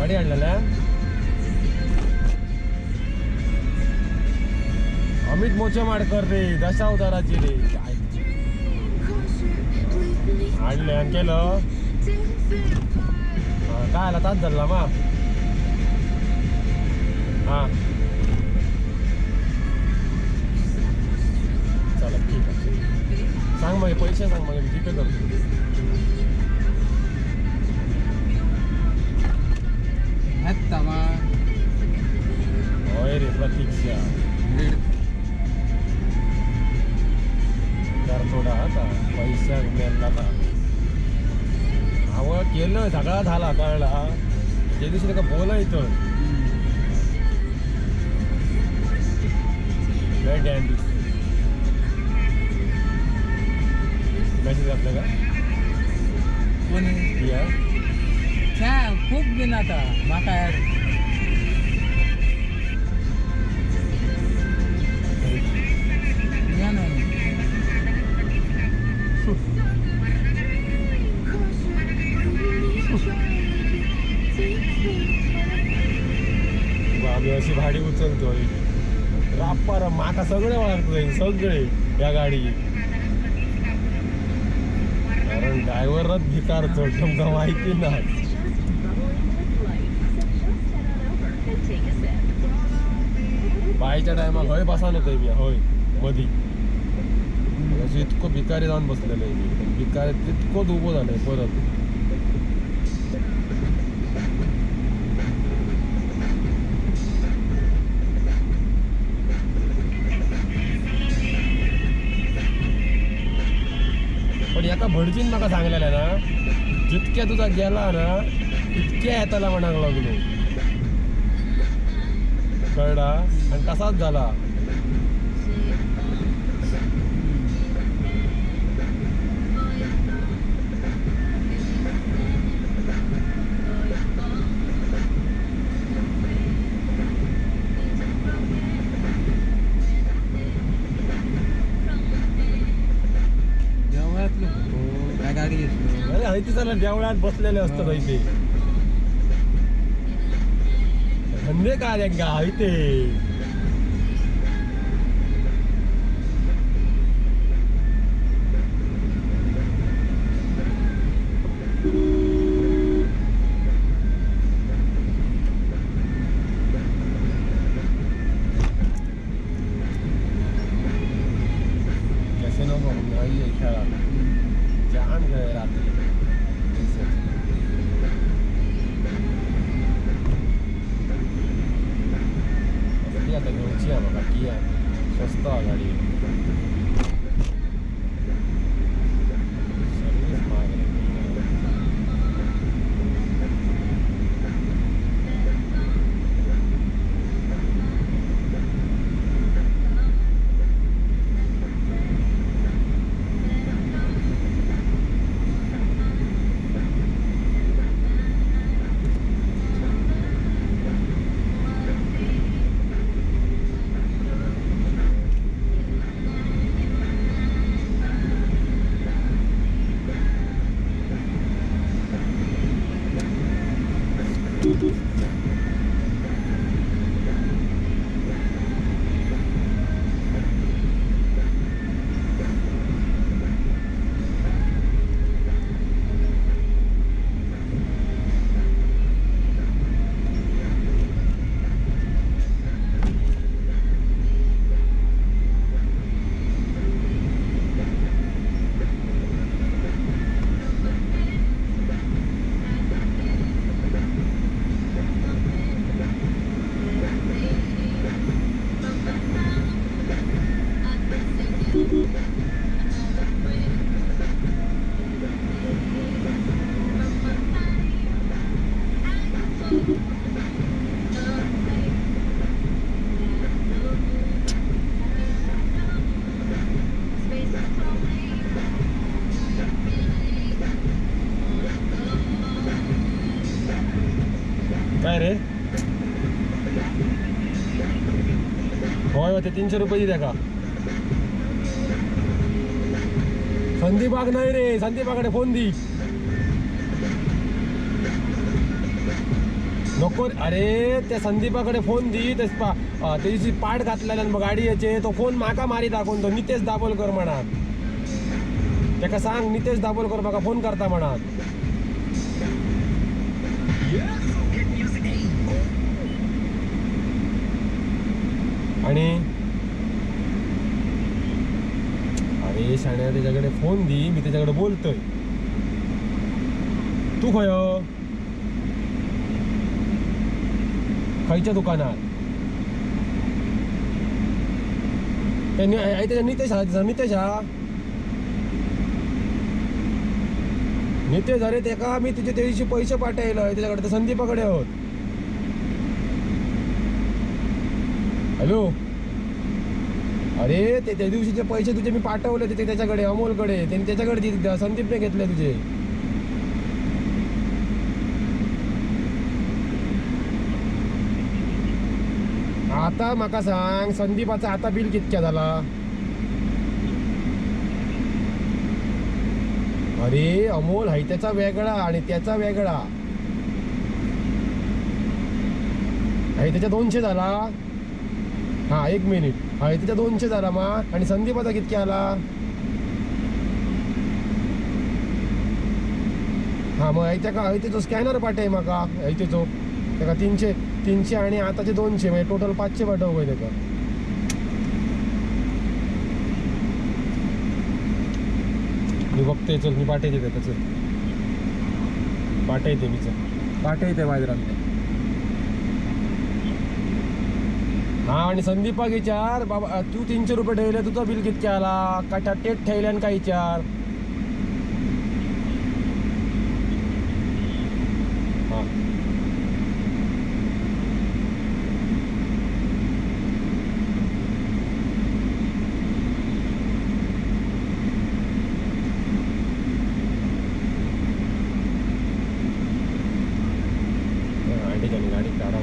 गाडी आणलेल्या अमित मोचेमाडकर रे दशावताराची रे आणले आणि केलं काय आला तास धरला मा हा चला ठीक आहे सांग मग पैसे सांग मग मी जिथे करतो होय रे प्रतीक्षा तर थोडा आता पैसा मिळाला का आवड केलं सगळा झाला कळला त्या दिवशी का बोलायचं लय डॅन दिसते मेसेज आपलं का कोणी खूप दिन आता माका यार या नाही आम्ही अशी भाडी उचलतोय राप्पार माका सगळे वाढतोय सगळे या गाडी कारण ड्रायव्हरच भिकारतो तुमका माहिती नाही बाईच्या टायमाला होय बसा नव्हतंय मी होय मधी असं इतकं भिकारी जाऊन बसलेलं आहे मी भिकारी तितकंच उभं झालंय परत पण एका भटजीन माका सांगलेलं ना जितक्या तुझा गेला ना इतक्या येताला म्हणाक लागलो कळला आणि तसाच झाला गाडी चला देवळात बसलेले असतात इथे धंदे काय का इथे कैसे नको खेळा जाम खेळ रात्री आता घ्यायची आहे बघा की स्वस्त गाडी सर्विस महाग काय रे होय होते 300 रुपये द्या का संदीपाक नाही रे संदीपाकडे फोन दी नको अरे त्या संदीपाकडे फोन दी त्याची पाठ घातलेल्या मग गाडी याचे तो फोन माका मारी दाखवून तो नितेश दाभोलकर म्हणा त्याका सांग नितेश दाभोलकर म्हाका फोन करता म्हणा आणि अरे शाण्या त्याच्याकडे फोन दी मी त्याच्याकडे बोलतोय तू खय खायच्या दुकानात नितेश नितेश अरे ते का मी तुझे त्या दिवशी पैसे पाठवलं त्याच्याकडे तर संदीपाकडे आहोत हॅलो अरे ते त्या दिवशीचे पैसे तुझे मी पाठवले ते त्याच्याकडे अमोलकडे त्यांनी त्याच्याकडे संदीपने घेतले तुझे आता माका सांग संदीपाचा आता बिल कितक्या झाला अरे अमोल हाय त्याचा वेगळा आणि त्याचा वेगळा हाय त्याच्या 200 झाला हा 1 मिनिट हाय त्याच्या 200 झाला मा आणि संदीपाचा कितक्या आला हा मग हाय त्याका हाय त्याचो स्कॅनर पाठय माका हाय त्याचो त्याका 300 आणि आताचे 200 म्हणजे टोटल 500 पाठव पाहिजे का मी बघते चल मी पाठवते त्याचं पाठवते मी पाठवते बाजारात हा आणि संदीपा विचार बाबा तू 300 रुपये ठेवले तुझा बिल कितक्या आला का टेट ठेवल्यान काय विचार हा गाडी काढा